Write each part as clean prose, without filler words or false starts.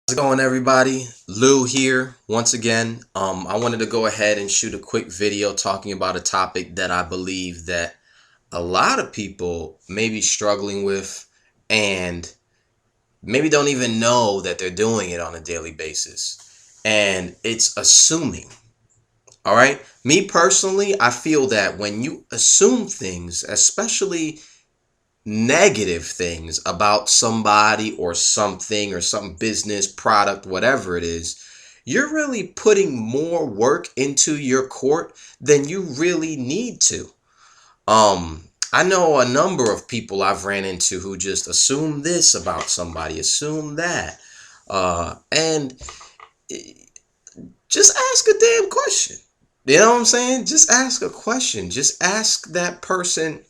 How's it going, everybody? Lou here once again. I wanted to go ahead and shoot a quick video talking about a topic that I believe that a lot of people may be struggling with and maybe don't even know that they're doing it on a daily basis. And it's assuming. All right. Me personally, I feel that when you assume things, especially negative things about somebody or something or some business, product, whatever it is, you're really putting more work into your court than you really need to. I know a number of people I've ran into who just assume this about somebody, assume that. And just ask a damn question. You know what I'm saying? Just ask a question. Just ask that person,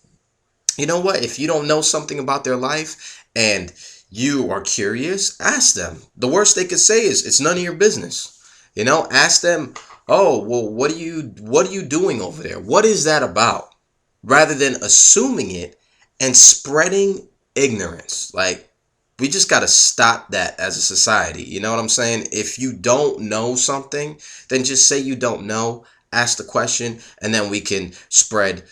you know what? If you don't know something about their life and you are curious, ask them. The worst they could say is it's none of your business. Ask them, "Oh, well, what are you doing over there? What is that about?" Rather than assuming it and spreading ignorance. Like, we just got to stop that as a society. You know what I'm saying? If you don't know something, then just say you don't know, ask the question, and then we can spread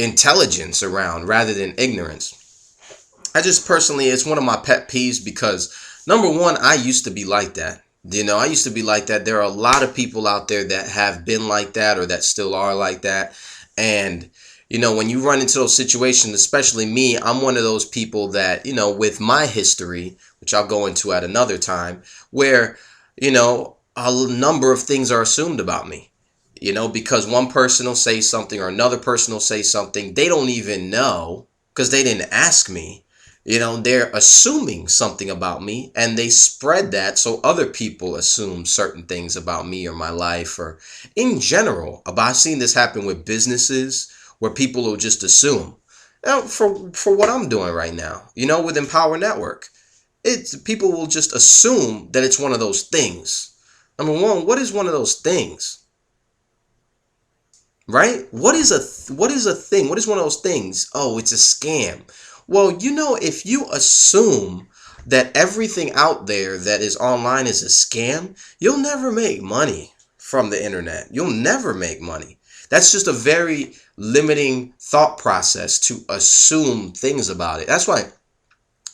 intelligence around rather than ignorance. I just personally, it's one of my pet peeves because number one, I used to be like that. I used to be like that. There are a lot of people out there that have been like that or that still are like that. And, when you run into those situations, especially me, I'm one of those people that, with my history, which I'll go into at another time, where, a number of things are assumed about me. Because one person will say something or another person will say something they don't even know because they didn't ask me. They're assuming something about me and they spread that so other people assume certain things about me or my life or in general. But I've seen this happen with businesses where people will just assume. Now, for what I'm doing right now, with Empower Network, it's people will just assume that it's one of those things. Number one, what is one of those things? Right? What is a thing? What is one of those things? Oh, it's a scam. Well, if you assume that everything out there that is online is a scam, you'll never make money from the internet. You'll never make money. That's just a very limiting thought process to assume things about it. That's why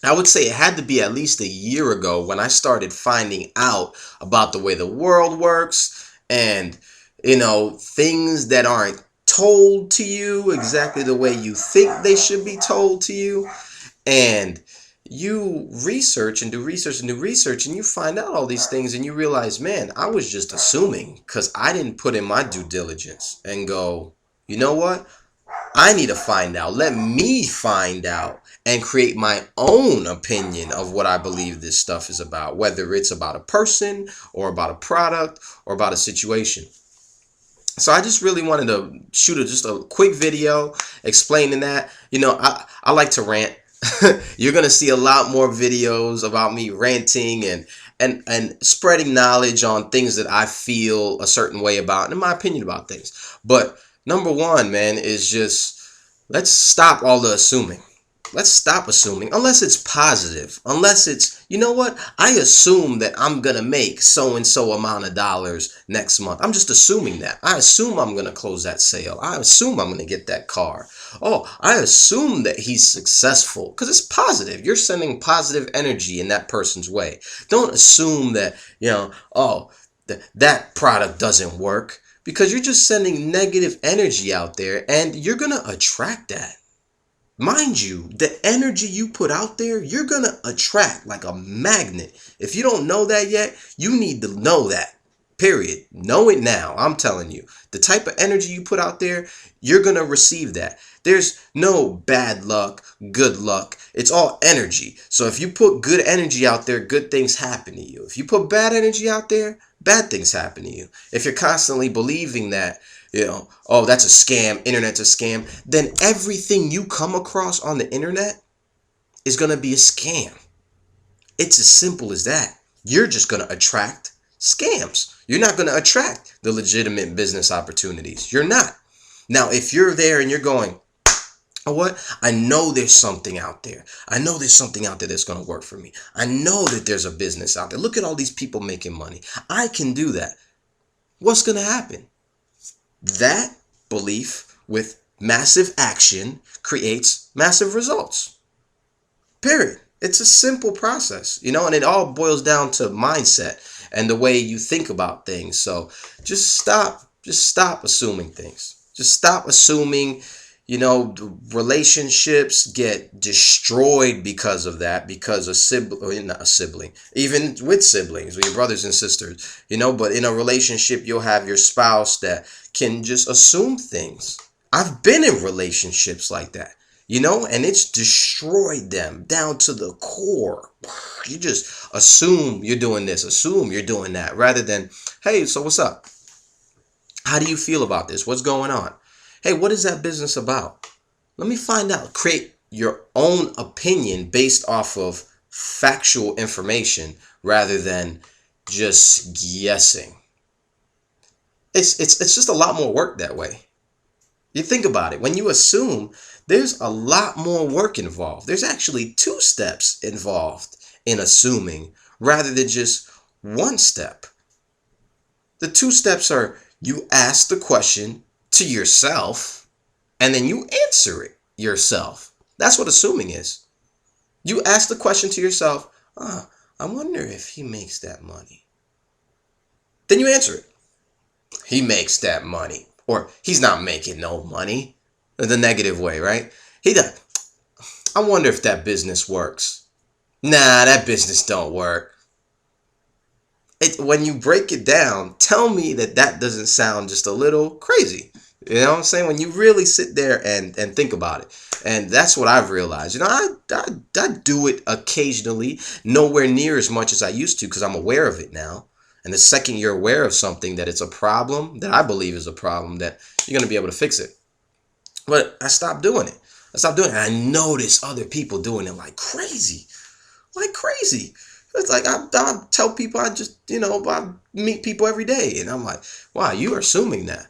I would say it had to be at least a year ago when I started finding out about the way the world works and, things that aren't told to you exactly the way you think they should be told to you. And you research and do research and do research and you find out all these things and you realize, man, I was just assuming because I didn't put in my due diligence and go, you know what? I need to find out. Let me find out and create my own opinion of what I believe this stuff is about, whether it's about a person or about a product or about a situation. So I just really wanted to shoot just a quick video explaining that. I like to rant. You're going to see a lot more videos about me ranting and spreading knowledge on things that I feel a certain way about and in my opinion about things. But number one, man, is just let's stop all the assuming. Let's stop assuming unless it's positive. Unless it's, you know what? I assume that I'm going to make so and so amount of dollars next month. I'm just assuming that. I assume I'm going to close that sale. I assume I'm going to get that car. Oh, I assume that he's successful because it's positive. You're sending positive energy in that person's way. Don't assume that, that product doesn't work because you're just sending negative energy out there and you're going to attract that. Mind you, the energy you put out there, you're going to attract like a magnet. If you don't know that yet, you need to know that. Period. Know it now. I'm telling you. The type of energy you put out there, you're going to receive that. There's no bad luck, good luck. It's all energy. So if you put good energy out there, good things happen to you. If you put bad energy out there, bad things happen to you. If you're constantly believing that, oh, that's a scam, internet's a scam, then everything you come across on the internet is going to be a scam. It's as simple as that. You're just going to attract scams. You're not going to attract the legitimate business opportunities. You're not. Now, if you're there and you're going, Or what? I know there's something out there. I know there's something out there that's going to work for me. I know that there's a business out there. Look at all these people making money. I can do that. What's going to happen? That belief with massive action creates massive results. Period. It's a simple process, and it all boils down to mindset and the way you think about things. So just stop assuming things. Just stop assuming, relationships get destroyed because of that, because a sibling, or not a sibling, even with siblings, with your brothers and sisters, but in a relationship, you'll have your spouse that can just assume things. I've been in relationships like that. And it's destroyed them down to the core. You just assume you're doing this, assume you're doing that, rather than, hey, so what's up? How do you feel about this? What's going on? Hey, what is that business about? Let me find out. Create your own opinion based off of factual information rather than just guessing. It's just a lot more work that way. You think about it. When you assume, there's a lot more work involved. There's actually 2 steps involved in assuming rather than just 1 step. The 2 steps are, you ask the question to yourself and then you answer it yourself. That's what assuming is. You ask the question to yourself, I wonder if he makes that money. Then you answer it. He makes that money. Or he's not making no money. The negative way, right? I wonder if that business works. Nah, that business don't work. When you break it down, tell me that doesn't sound just a little crazy. You know what I'm saying? When you really sit there and think about it. And that's what I've realized. I do it occasionally, nowhere near as much as I used to because I'm aware of it now. And the second you're aware of something that it's a problem, that I believe is a problem, that you're going to be able to fix it. But I stopped doing it. And I notice other people doing it like crazy. Like crazy. It's like I tell people I meet people every day. And I'm like, wow, you're assuming that.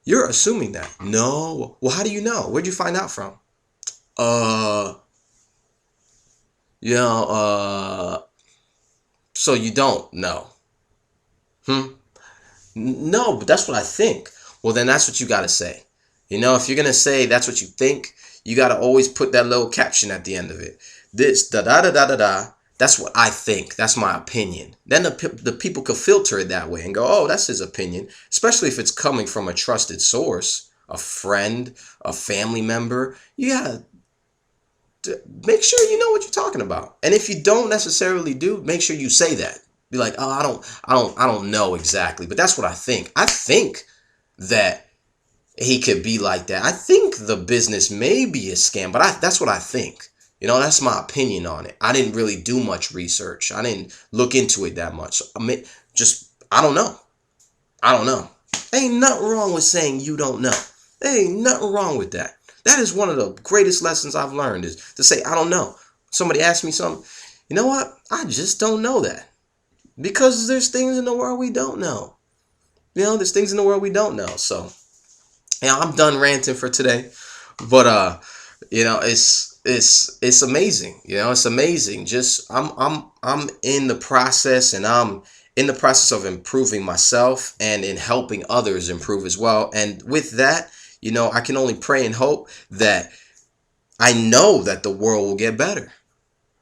You're assuming that. No. Well, how do you know? Where'd you find out from? So you don't know. No, but that's what I think. Well, then that's what you got to say. If you're going to say that's what you think, you got to always put that little caption at the end of it. This, da da da da da da. That's what I think. That's my opinion. Then the people could filter it that way and go, oh, that's his opinion. Especially if it's coming from a trusted source, a friend, a family member. You got to make sure you know what you're talking about. And if you don't necessarily do, make sure you say that. Be like, oh, I don't know exactly, but that's what I think. I think that he could be like that. I think the business may be a scam, but that's what I think. That's my opinion on it. I didn't really do much research. I didn't look into it that much. I mean, I don't know. I don't know. Ain't nothing wrong with saying you don't know. There ain't nothing wrong with that. That is one of the greatest lessons I've learned, is to say, I don't know. Somebody asks me something. You know what? I just don't know that. Because there's things in the world we don't know. There's things in the world we don't know. So, I'm done ranting for today. But it's amazing. It's amazing. Just I'm in the process, and I'm in the process of improving myself and in helping others improve as well. And with that, I can only pray and hope that I know that the world will get better.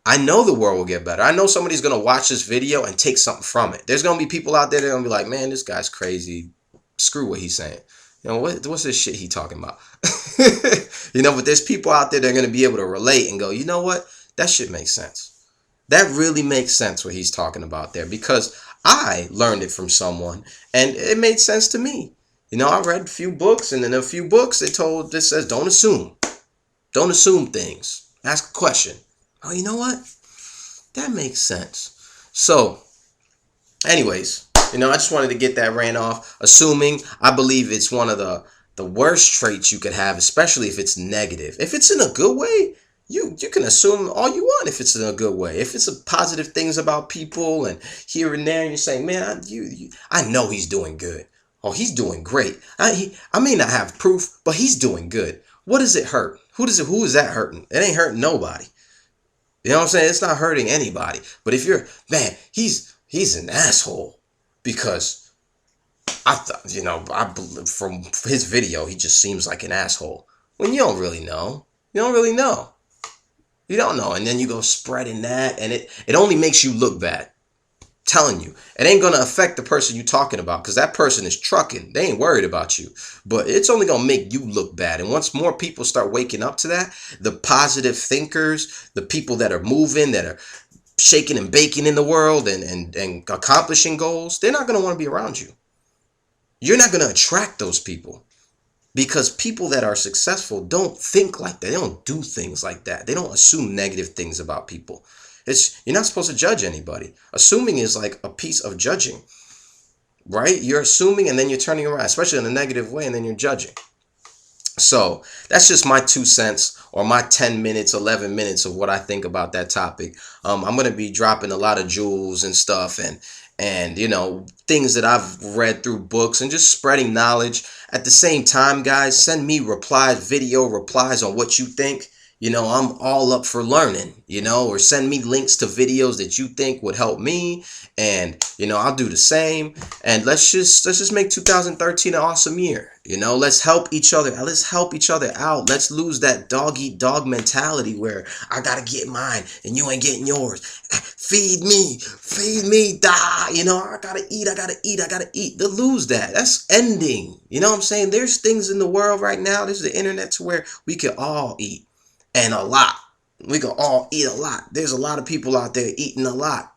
I know the world will get better. I know somebody's going to watch this video and take something from it. There's going to be people out there that are going to be like, man, this guy's crazy. Screw what he's saying. What's this shit he talking about? But there's people out there that are going to be able to relate and go, you know what? That shit makes sense. That really makes sense what he's talking about there, because I learned it from someone and it made sense to me. I read a few books, and in a few books it says, don't assume. Don't assume things. Ask a question. Oh, you know what? That makes sense. So, anyways, I just wanted to get that rant off. Assuming, I believe it's one of the worst traits you could have, especially if it's negative. If it's in a good way, you can assume all you want if it's in a good way. If it's a positive things about people and here and there, and you're saying, man, I know he's doing good. Oh, he's doing great. I may not have proof, but he's doing good. What does it hurt? Who is that hurting? It ain't hurting nobody. You know what I'm saying? It's not hurting anybody. But if you're, man, he's an asshole because I thought, from his video, he just seems like an asshole. When you don't really know. You don't really know. You don't know. And then you go spreading that, and it only makes you look bad. Telling you, it ain't gonna affect the person you talking about, because that person is trucking. They ain't worried about you, but it's only gonna make you look bad. And once more people start waking up to that, the positive thinkers, the people that are moving, that are shaking and baking in the world and accomplishing goals, they're not gonna want to be around you. You're not gonna attract those people, because people that are successful don't think like that. They don't do things like that. They don't assume negative things about people. You're not supposed to judge anybody. Assuming is like a piece of judging, right? You're assuming and then you're turning around, especially in a negative way, and then you're judging. So that's just my 2 cents, or my 10 minutes, 11 minutes of what I think about that topic. I'm going to be dropping a lot of jewels and stuff, and things that I've read through books, and just spreading knowledge. At the same time, guys, send me video replies on what you think. I'm all up for learning, or send me links to videos that you think would help me, and, I'll do the same. And let's just make 2013 an awesome year. Let's help each other. Let's help each other out. Let's lose that dog eat dog mentality where I got to get mine and you ain't getting yours. Feed me, die. I got to eat. To lose that. That's ending. You know what I'm saying? There's things in the world right now. There's the internet to where we can all eat. And a lot. We can all eat a lot. There's a lot of people out there eating a lot.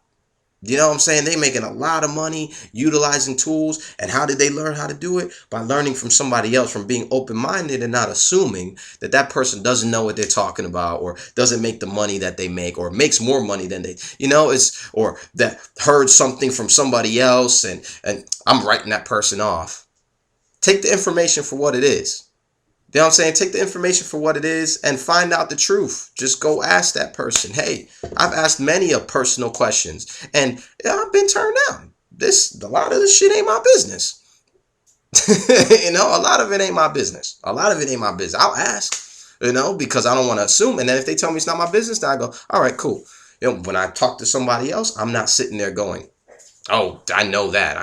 You know what I'm saying? They making a lot of money utilizing tools. And how did they learn how to do it? By learning from somebody else, from being open-minded and not assuming that that person doesn't know what they're talking about, or doesn't make the money that they make, or makes more money than they, or that heard something from somebody else, and I'm writing that person off. Take the information for what it is. You know what I'm saying? Take the information for what it is and find out the truth. Just go ask that person. Hey, I've asked many of personal questions, and I've been turned down. A lot of this shit ain't my business. A lot of it ain't my business. I'll ask, because I don't want to assume. And then if they tell me it's not my business, then I go, all right, cool. When I talk to somebody else, I'm not sitting there going, oh, I know that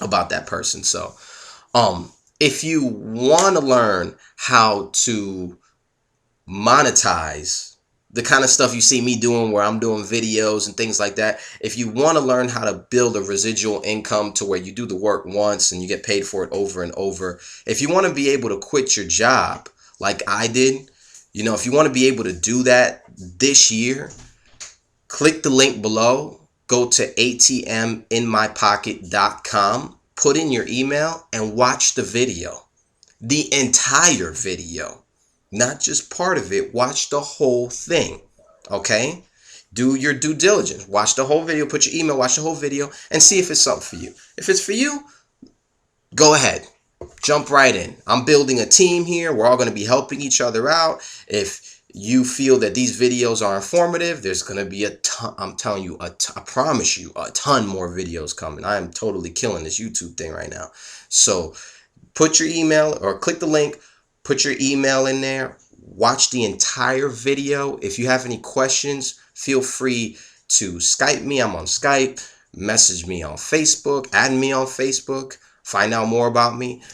about that person. So, if you want to learn how to monetize the kind of stuff you see me doing, where I'm doing videos and things like that, if you want to learn how to build a residual income to where you do the work once and you get paid for it over and over, if you want to be able to quit your job like I did, if you want to be able to do that this year, click the link below, go to atminmypocket.com. Put in your email and watch the video. The entire video. Not just part of it. Watch the whole thing. Okay? Do your due diligence. Watch the whole video. Put your email. Watch the whole video. And see if it's something for you. If it's for you, go ahead. Jump right in. I'm building a team here. We're all going to be helping each other out. If you feel that these videos are informative, there's going to be a ton, I'm telling you, I promise you, a ton more videos coming. I am totally killing this YouTube thing right now. So put your email, or click the link, put your email in there, watch the entire video. If you have any questions, feel free to Skype me. I'm on Skype. Message me on Facebook, add me on Facebook, find out more about me.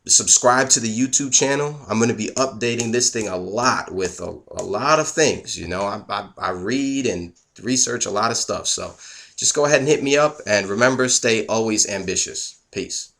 Subscribe to the YouTube channel. I'm going to be updating this thing a lot with a lot of things. I read and research a lot of stuff. So just go ahead and hit me up. And remember, stay always ambitious. Peace.